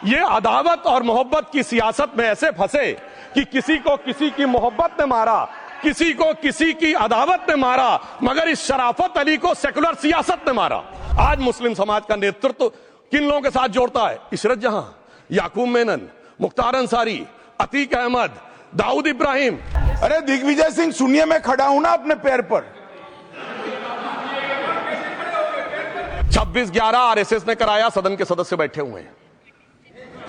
ये अदावत और मोहब्बत की सियासत में ऐसे फंसे कि किसी को किसी की मोहब्बत ने मारा, किसी को किसी की अदावत ने मारा, मगर इस शराफत अली को सेकुलर सियासत ने मारा। आज मुस्लिम समाज का नेतृत्व किन लोगों के साथ जोड़ता है? इशरत जहां, याकूब मेनन, मुख्तार अंसारी, अतीक अहमद, दाऊद इब्राहिम। अरे दिग्विजय सिंह, सुनिए, मैं खड़ा हूं ना अपने पैर पर। 26/11 आरएसएस ने कराया, सदन के सदस्य बैठे हुए हैं।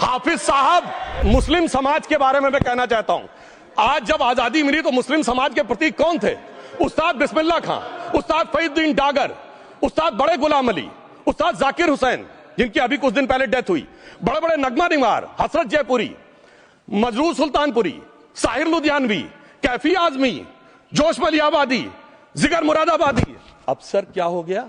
हाफिज साहब, मुस्लिम समाज के बारे में मैं कहना चाहता हूं, आज जब आजादी मिली तो मुस्लिम समाज के प्रतीक कौन थे? उस्ताद बिस्मिल्लाह खां, उस्ताद फरीदुद्दीन डागर, उस्ताद बड़े गुलाम अली, उस्ताद जाकिर हुसैन, जिनकी अभी कुछ दिन पहले डेथ हुई, बड़े बड़े नगमा निवार, हसरत जयपुरी, मजरूर सुल्तानपुरी, साहिर लुधियानवी, कैफी आजमी, जोश मलियाबादी, जिगर मुरादाबादी। अब सर क्या हो गया?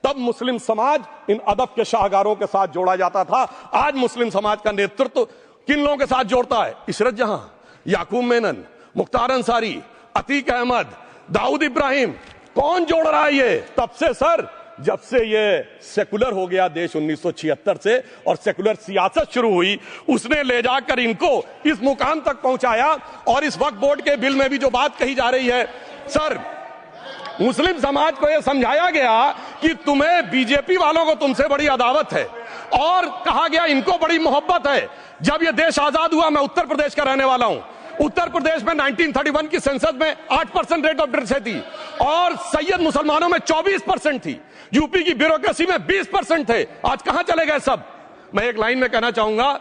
तब मुस्लिम समाज इन अदब के शाहकारों के साथ जोड़ा जाता था। आज मुस्लिम समाज का नेतृत्व किन लोगों के साथ जोड़ता है? इशरत जहां, याकूब मेनन, मुख्तार अंसारी, अतीक अहमद, दाऊद इब्राहिम। कौन जोड़ रहा है ये? तब से सर, जब से ये सेकुलर हो गया देश 1976 से और सेकुलर सियासत शुरू हुई, उसने ले जाकर इनको इस मुकाम तक पहुंचाया। और इस वक्फ बोर्ड के बिल में भी जो बात कही जा रही है, सर, मुस्लिम समाज को यह समझाया गया कि तुम्हें बीजेपी वालों को तुमसे बड़ी अदावत है, और कहा गया इनको बड़ी मोहब्बत है। जब यह देश आजाद हुआ, मैं उत्तर प्रदेश का रहने वाला हूं, उत्तर प्रदेश में 1931 की सेंसस में 8% रेट ऑफ लिटरेसी थी और सैयद मुसलमानों में 24% थी। यूपी की ब्यूरोक्रेसी में 20% थे। आज कहां चले गए सब? मैं एक लाइन में कहना चाहूंगा,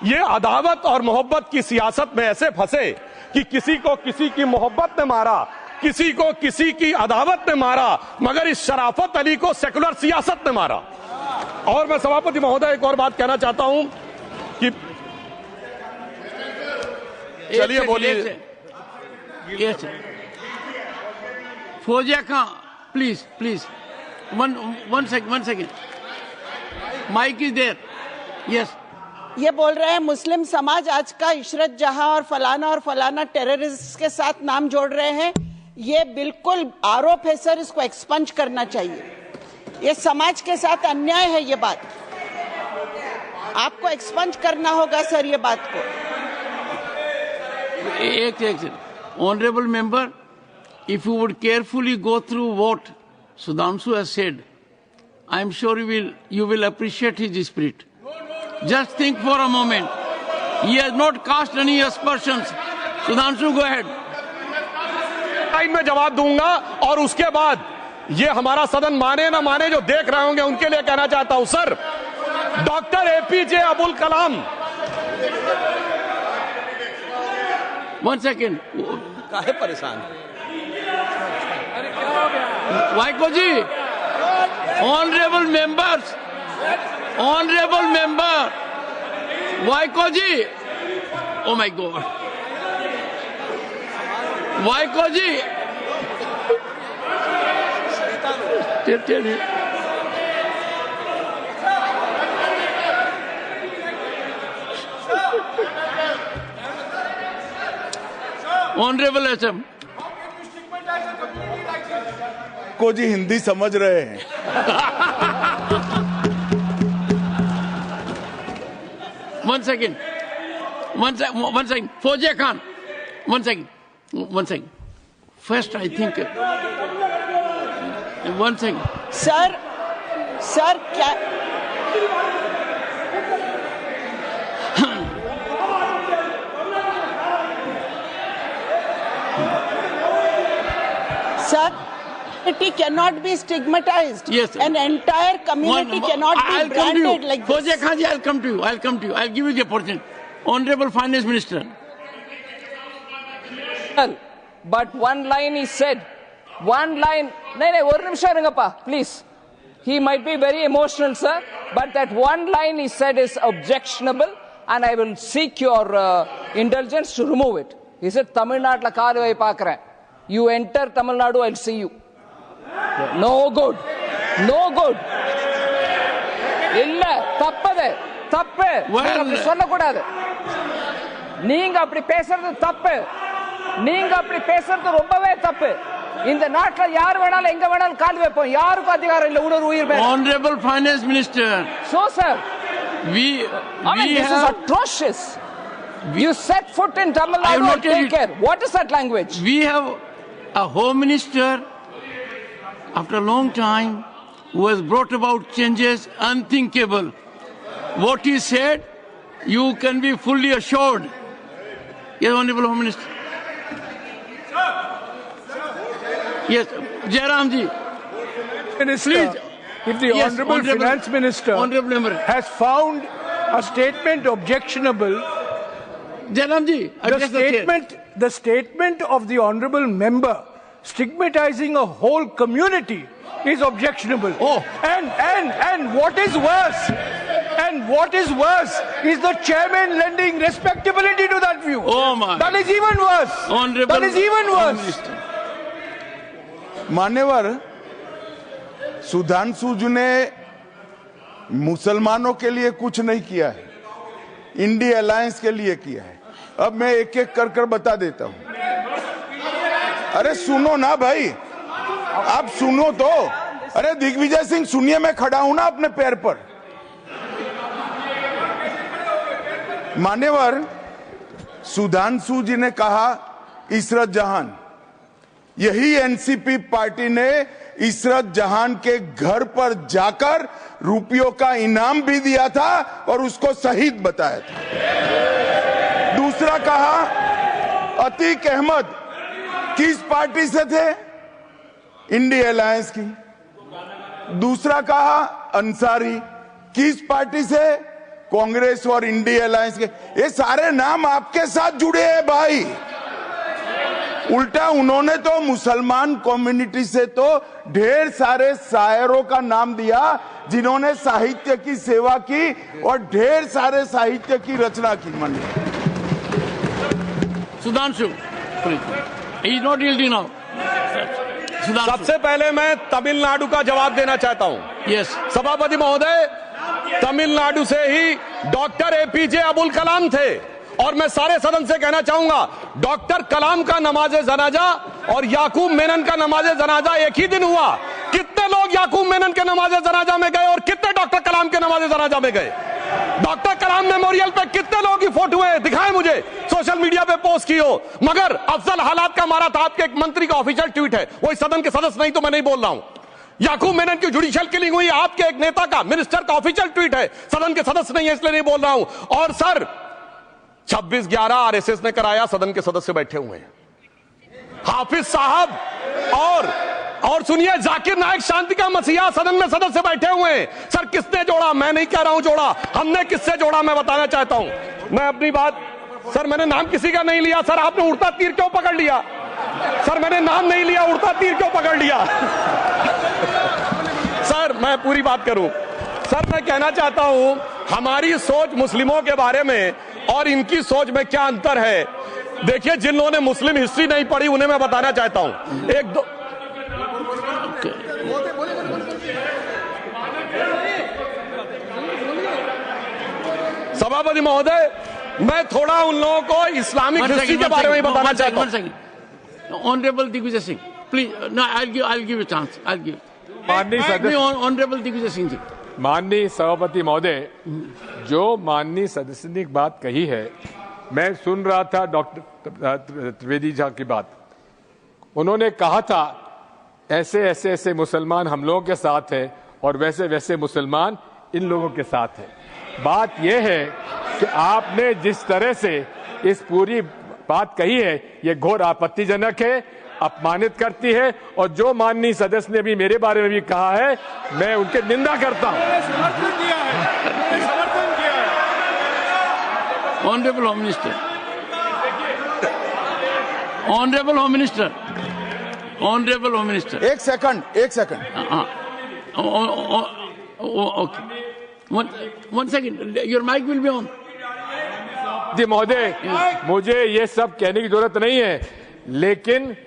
ये अदावत और मोहब्बत की सियासत में ऐसे फंसे कि किसी को किसी की मोहब्बत ने मारा, किसी को किसी की अदावत ने मारा, मगर इस शराफत अली को सेकुलर सियासत ने मारा। और मैं सभापति महोदय एक और बात कहना चाहता हूं कि चलिए बोलिए। Fauzia Khan, please please, one second, mic is there. Yes, ये बोल रहे हैं मुस्लिम समाज आज का इशरत जहां और फलाना टेररिस्ट के साथ नाम जोड़ रहे हैं। ये बिल्कुल आरोप है सर, इसको एक्सपंज करना चाहिए। ये समाज के साथ अन्याय है। ये बात आपको एक्सपंज करना होगा सर, ये बात को। एक honourable member, if you would carefully go through what Sudhanshu has said, I am sure you will appreciate his spirit. Just think for a moment. He has not cast any aspersions. Sudhanshu, go ahead. Time में जवाब दूंगा, और उसके बाद ये हमारा सदन माने ना माने, जो देख रहे होंगे उनके लिए कहना चाहता हूं, sir, doctor APJ Abdul Kalam. One second. काहे परेशान? Vaiko ji, honourable member, Vaiko ji, oh my God, Vaiko ji, honourable SM को जी हिंदी समझ रहे हैं। One second. Fauzia Khan, one second. First, I think. One second. Sir क्या sir, it cannot be stigmatized. Yes, sir. An entire community cannot be branded like this. Fauziya Khan ji, I'll come to you. I'll give you the opportunity. Honorable Finance Minister. But one line is said. One line. No, one nimisham irungappa, please. He might be very emotional, sir, but that one line he said is objectionable, and I will seek your indulgence to remove it. He said, Tamil Nadu la kaal vai paakren. You enter Tamil Nadu, I'll see you. No good. இல்ல, தப்பு சொல்லக்கூடாது. நீங்க அப்படி பேசுறது தப்பு. நீங்க அப்படி பேசுறது ரொம்பவே தப்பு. இந்த நாட்டுல யார் வேணாலும் எங்க வேணாலும் கால் வைப்போம். யாருக்கும் அதிகாரம் இல்ல. உயிர் Honorable Finance Minister. So sir, We I mean, this is atrocious. You set foot in Tamil I have Nadu not and take told you- care. What is that language? We have a home minister after a long time who has brought about changes unthinkable. What he said, you can be fully assured. Yes, Honorable Home Minister. Yes, Jairam ji. Minister, Please. if the Yes, Honorable Finance Minister Honorable Member. has found a statement objectionable, Jairam ji, address the chair. the statement of the Honorable Member stigmatizing a whole community is objectionable. Oh. And what is worse, is the chairman lending respectability to that view. Oh my. That is even worse. Honorable That is even Home worse. Minister. मान्यवर, सुधांशु जी ने मुसलमानों के लिए कुछ नहीं किया है, India alliance के लिए किया है। अब मैं एक एक कर बता देता हूं। अरे सुनो ना भाई, आप सुनो तो। अरे दिग्विजय सिंह सुनिए, मैं खड़ा हूं ना अपने पैर पर। मान्यवर, सुधांशु जी ने कहा इशरत जहान, यही एनसीपी पार्टी ने इशरत जहान के घर पर जाकर रुपयों का इनाम भी दिया था और उसको शहीद बताया था। दूसरा कहा अतीक अहमद किस पार्टी से थे? इंडिया अलायंस की। दूसरा कहा अंसारी किस पार्टी से? कांग्रेस और इंडिया अलायंस के। ये सारे नाम आपके साथ जुड़े हैं भाई। उल्टा उन्होंने तो मुसलमान कम्युनिटी से तो ढेर सारे शायरों का नाम दिया जिन्होंने साहित्य की सेवा की और ढेर सारे साहित्य की रचना की। मानी Sudhanshu, please. He is not yielding now. Sudhanshu. सबसे पहले मैं तमिलनाडु का जवाब देना चाहता हूं। Yes. सभापति महोदय, तमिलनाडु से ही डॉक्टर एपीजे अब्दुल कलाम थे और मैं सारे सदन से कहना चाहूंगा, डॉक्टर कलाम का नमाजे जनाजा और याकूब मेनन का नमाजे जनाजा एक ही दिन हुआ। कितने लोग याकूब मेनन के नमाजे जनाजा में गए और कितने डॉक्टर कलाम के नमाजे जनाजा में गए? डॉक्टर कलाम मेमोरियल पे कितने लोगों की फोटो है? दिखाएं मुझे, सोशल मीडिया पे पोस्ट की हो। मगर अफजल हालात का मारा था, आपके एक मंत्री का ऑफिशियल ट्वीट है, वो इस सदन के सदस्य नहीं तो मैं नहीं बोल रहा हूं। याकूब मेनन की जुडिशियल किलिंग हुई, आपके एक नेता का, मिनिस्टर का ऑफिशियल ट्वीट है, सदन के सदस्य नहीं है इसलिए नहीं बोल रहा हूं। और सर 26/11 आरएसएस ने कराया, सदन के सदस्य बैठे हुए हैं। हाफिज साहब और सुनिए, जाकिर नायक शांति का मसीहा सदन में सदस्य बैठे हुए हैं। सर किसने जोड़ा? मैं नहीं कह रहा हूं जोड़ा, हमने किससे जोड़ा मैं बताना चाहता हूं। मैं अपनी बात, सर मैंने नाम किसी का नहीं लिया। सर आपने उड़ता तीर क्यों पकड़ लिया? सर मैंने नाम नहीं लिया, उड़ता तीर क्यों पकड़ लिया? सर मैं पूरी बात करूं। सर मैं कहना चाहता हूं, हमारी सोच मुस्लिमों के बारे में और इनकी सोच में क्या अंतर है। देखिए, जिन लोगों ने मुस्लिम हिस्ट्री नहीं पढ़ी उन्हें मैं बताना चाहता हूं। एक दो सभापति महोदय, मैं थोड़ा उन लोगों को इस्लामिक हिस्ट्री के बारे में बताना चाहता हूं। Honorable Digvijay Singh, please. No, I'll give you a chance. I'll give. माननीय सदस्य, Honorable Digvijay Singh ji. माननीय सभापति महोदय, जो माननीय सदस्य ने एक बात कही है, मैं सुन रहा था डॉक्टर त्रिवेदी जी की बात। उन्होंने कहा था ऐसे ऐसे ऐसे मुसलमान हम लोगों के साथ है और वैसे वैसे मुसलमान इन लोगों के साथ है। बात यह है कि आपने जिस तरह से इस पूरी बात कही है, ये घोर आपत्तिजनक है, अपमानित करती है, और जो माननीय सदस्य ने भी मेरे बारे में भी कहा है, मैं उनकी निंदा करता हूं। Honorable Home Minister. Honorable Home Minister. Honorable Home Minister. एक second. Okay. One second. Your mic will be on. जी महोदय, मुझे ये सब कहने की जरूरत नहीं है, लेकिन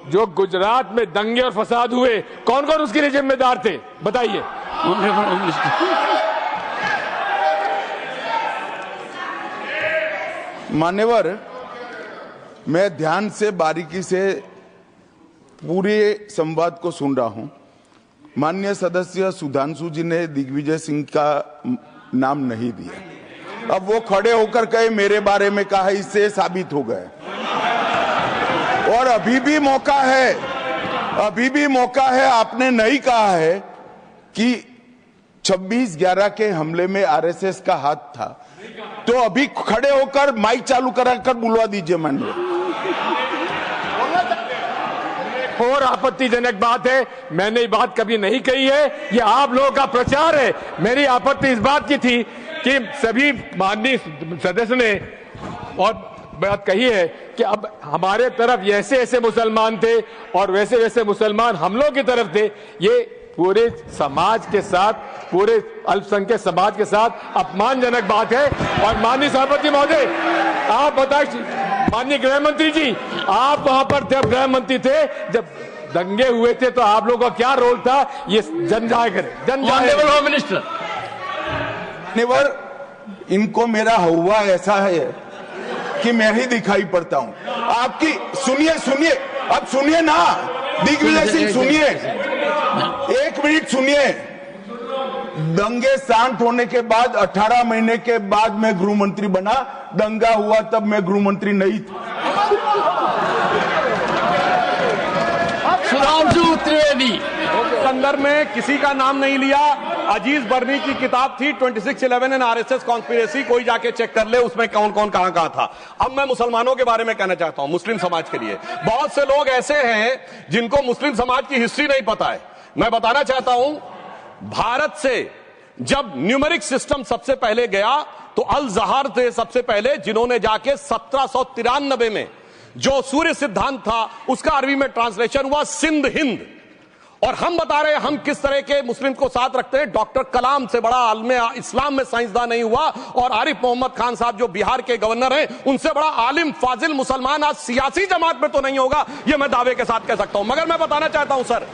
जो गुजरात में दंगे और फसाद हुए, कौन कौन उसके लिए जिम्मेदार थे बताइए। Honorable Home Minister. मान्यवर, मैं ध्यान से बारीकी से पूरे संवाद को सुन रहा हूं। माननीय सदस्य सुधांशु जी ने दिग्विजय सिंह का नाम नहीं दिया। अब वो खड़े होकर कहे मेरे बारे में कहा, इससे साबित हो गए। और अभी भी मौका है, अभी भी मौका है। आपने नहीं कहा है कि 26/11 के हमले में आरएसएस का हाथ था, तो अभी खड़े होकर माइक चालू कराकर बुलवा दीजिए माननीय। और आपत्तिजनक बात है, मैंने ये बात कभी नहीं कही है, ये आप लोगों का प्रचार है। मेरी आपत्ति इस बात की थी कि सभी माननीय सदस्य ने और बात कही है कि अब हमारे तरफ ऐसे ऐसे मुसलमान थे और वैसे वैसे मुसलमान हम लोग की तरफ थे। ये पूरे समाज के साथ, पूरे अल्पसंख्यक समाज के साथ अपमानजनक बात है। और माननीय सभापति महोदय, आप बताइए, माननीय गृह मंत्री जी, आप वहां पर जब गृह मंत्री थे, जब दंगे हुए थे, तो आप लोगों का क्या रोल था, ये जन जाहिर करें। जन ऑनरेबल होम मिनिस्टर, इनको मेरा हुआ ऐसा है कि मैं ही दिखाई पड़ता हूं। आपकी सुनिए सुनिए, अब सुनिए ना दिग्विजय सिंह, सुनिए 1 मिनट सुनिए। दंगे शांत होने के बाद 18 महीने के बाद मैं गृह मंत्री बना। दंगा हुआ तब मैं गृह मंत्री नहीं था। सुधांशु त्रिवेदी संदर्भ में किसी का नाम नहीं लिया। अजीज बर्मी की किताब थी 2611 एंड आरएसएस कॉन्स्पिरेसी, कोई जाके चेक कर ले उसमें कौन कौन कहां कहां था। अब मैं मुसलमानों के बारे में कहना चाहता हूं, मुस्लिम समाज के लिए। बहुत से लोग ऐसे हैं जिनको मुस्लिम समाज की हिस्ट्री नहीं पता है। मैं बताना चाहता हूं, भारत से जब न्यूमेरिक सिस्टम सबसे पहले गया तो अल जहार थे सबसे पहले, जिन्होंने जाके 1793 में जो सूर्य सिद्धांत था उसका अरबी में ट्रांसलेशन हुआ सिंध हिंद। और हम बता रहे हैं हम किस तरह के मुस्लिम को साथ रखते हैं। डॉक्टर कलाम से बड़ा आलिम इस्लाम में साइंसदान नहीं हुआ, और आरिफ मोहम्मद खान साहब जो बिहार के गवर्नर हैं, उनसे बड़ा आलिम फाजिल मुसलमान आज सियासी जमात में तो नहीं होगा, यह मैं दावे के साथ कह सकता हूं। मगर मैं बताना चाहता हूं सर,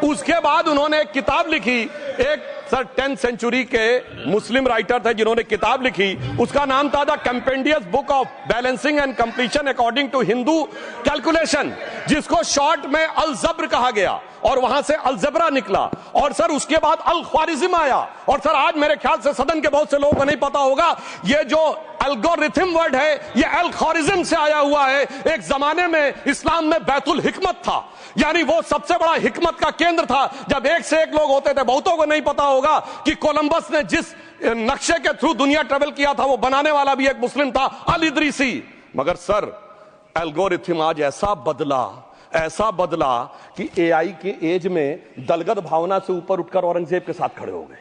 उसके बाद उन्होंने एक किताब लिखी, एक सर 10th सेंचुरी के मुस्लिम राइटर थे जिन्होंने किताब लिखी, उसका नाम था the compendious book of balancing and completion according to Hindu calculation, जिसको शॉर्ट में अल जब्र कहा गया, और वहां से अलजबरा निकला। और सर उसके बाद अल ख्वारिज्म आया। और सर आज मेरे ख्याल से सदन के बहुत से लोगों को नहीं पता होगा, ये जो एल्गोरिथम वर्ड है ये अल ख्वारिज्म से आया हुआ है। एक जमाने में इस्लाम में बैतुल हिकमत था, यानी वो सबसे बड़ा हिकमत का केंद्र था। जब एक से एक लोग होते थे, बहुतों को नहीं पता होगा कि कोलंबस ने जिस नक्शे के थ्रू दुनिया ट्रेवल किया था, वो बनाने वाला भी एक मुस्लिम था, अल इदरीसी। मगर सर एल्गोरिथम आज ऐसा बदला कि एआई के एज में दलगत भावना से ऊपर उठकर औरंगजेब के साथ खड़े हो गए।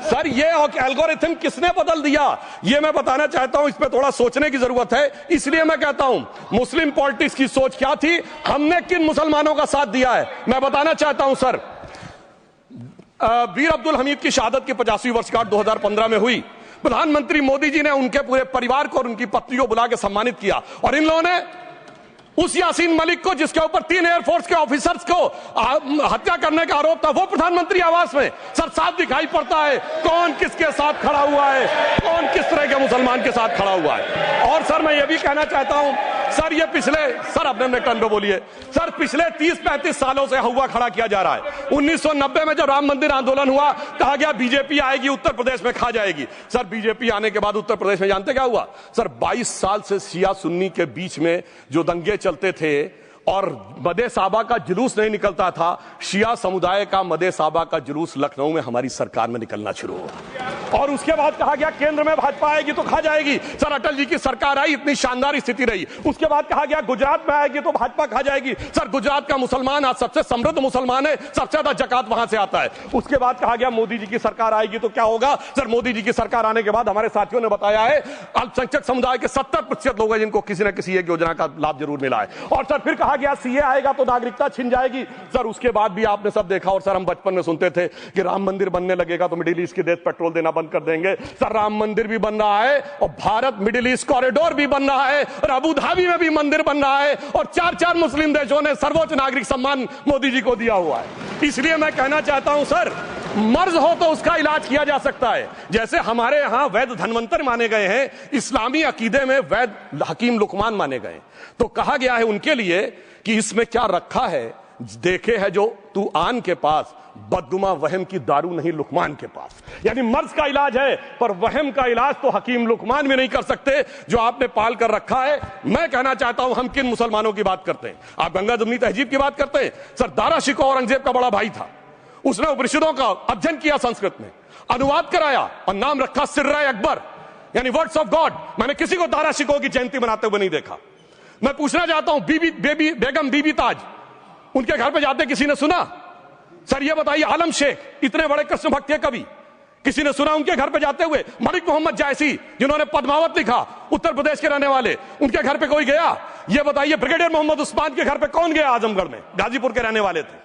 सर ये एल्गोरिथम किसने बदल दिया, ये मैं बताना चाहता हूं। इस पे थोड़ा सोचने की जरूरत है। इसलिए मैं कहता हूं मुस्लिम पॉलिटिक्स की सोच क्या थी, हमने किन मुसलमानों का साथ दिया है, मैं बताना चाहता हूं। सर वीर अब्दुल हमीद की शहादत की 50वीं वर्षगांठ 2015 में हुई। प्रधानमंत्री मोदी जी ने उनके पूरे परिवार को और उनकी पत्नी को बुला के सम्मानित किया, और इन लोगों ने उस यासीन मलिक को, जिसके ऊपर 3 एयरफोर्स के ऑफिसर्स को हत्या करने का आरोप था, वो प्रधानमंत्री आवास में सर साफ दिखाई पड़ता है कौन किसके साथ खड़ा हुआ है, कौन किस तरह के मुसलमान के साथ खड़ा हुआ है। और सर मैं ये भी कहना चाहता हूं, सर ये सर अपने टर्न पे बोलिए। सर पिछले 30-35 सालों से हुआ खड़ा किया जा रहा है। 1990 में जब राम मंदिर आंदोलन हुआ, कहा गया बीजेपी आएगी उत्तर प्रदेश में खा जाएगी। सर बीजेपी आने के बाद उत्तर प्रदेश में जानते क्या हुआ सर, 22 साल से शिया सुन्नी के बीच में जो दंगे चलते थे और मदे साहबा का जुलूस नहीं निकलता था, शिया समुदाय का मदे साहबा का जुलूस लखनऊ में हमारी सरकार में निकलना शुरू हुआ। और उसके बाद कहा गया केंद्र में भाजपा आएगी तो खा जाएगी। सर अटल जी की सरकार आई, इतनी शानदार स्थिति रही। उसके बाद कहा गया गुजरात में आएगी तो भाजपा खा जाएगी। सर गुजरात का मुसलमान आज सबसे समृद्ध मुसलमान है, सबसे ज्यादा जकात वहां से आता है। उसके बाद कहा गया मोदी जी की सरकार आएगी तो क्या होगा। सर मोदी जी की सरकार आने के बाद हमारे साथियों ने बताया है अल्पसंख्यक समुदाय के 70% लोग हैं जिनको किसी न किसी एक योजना का लाभ जरूर मिला है। और सर फिर कहा गया सीए आएगा तो नागरिकता छिन जाएगी। सर उसके बाद भी आपने सब देखा, और सर हम बचपन में सुनते थे कि राम मंदिर बनने लगेगा तो मिडिल ईस्ट के देश पेट्रोल देना बंद कर देंगे। सर राम मंदिर भी बन रहा है, और भारत मिडिल ईस्ट कॉरिडोर भी बन रहा है, और अबू धाबी में भी मंदिर बन रहा है, और 4 मुस्लिम देशों ने सर्वोच्च नागरिक सम्मान मोदी जी को दिया हुआ है। इसलिए मैं कहना चाहता हूं सर, मर्ज हो तो उसका इलाज किया जा सकता है। जैसे हमारे यहां वैद धनवंतर माने गए हैं, इस्लामी अकीदे में वैद हकीम लुकमान माने गए, तो कहा गया है उनके लिए कि इसमें क्या रखा है देखे है जो तू आन के पास, बदगुमा वहम की दारू नहीं लुकमान के पास। यानी मर्ज का इलाज है, पर वहम का इलाज तो हकीम लुकमान भी नहीं कर सकते जो आपने पाल कर रखा है। मैं कहना चाहता हूं, हम किन मुसलमानों की बात करते हैं? आप गंगा जमुनी तहजीब की बात करते हैं। सर दारा शिकोह औरंगजेब का बड़ा भाई था, उसने उपनिषदों का अध्ययन किया, संस्कृत में अनुवाद कराया और नाम रखा सिर्रा अकबर, यानी वर्ड्स ऑफ गॉड। मैंने किसी को दारा शिकोह की जयंती मनाते हुए नहीं देखा। मैं पूछना चाहता हूं, बेगम बीबी ताज, उनके घर पे जाते किसी ने सुना? सर ये बताइए, आलम शेख इतने बड़े कृष्ण भक्त के कवि, किसी ने सुना उनके घर पे जाते हुए? मलिक मोहम्मद जायसी जिन्होंने पद्मावत लिखा, उत्तर प्रदेश के रहने वाले, उनके घर पे कोई गया? ये बताइए, ब्रिगेडियर मोहम्मद उस्मान के घर पे कौन गया? आजमगढ़ में, गाजीपुर के रहने वाले थे।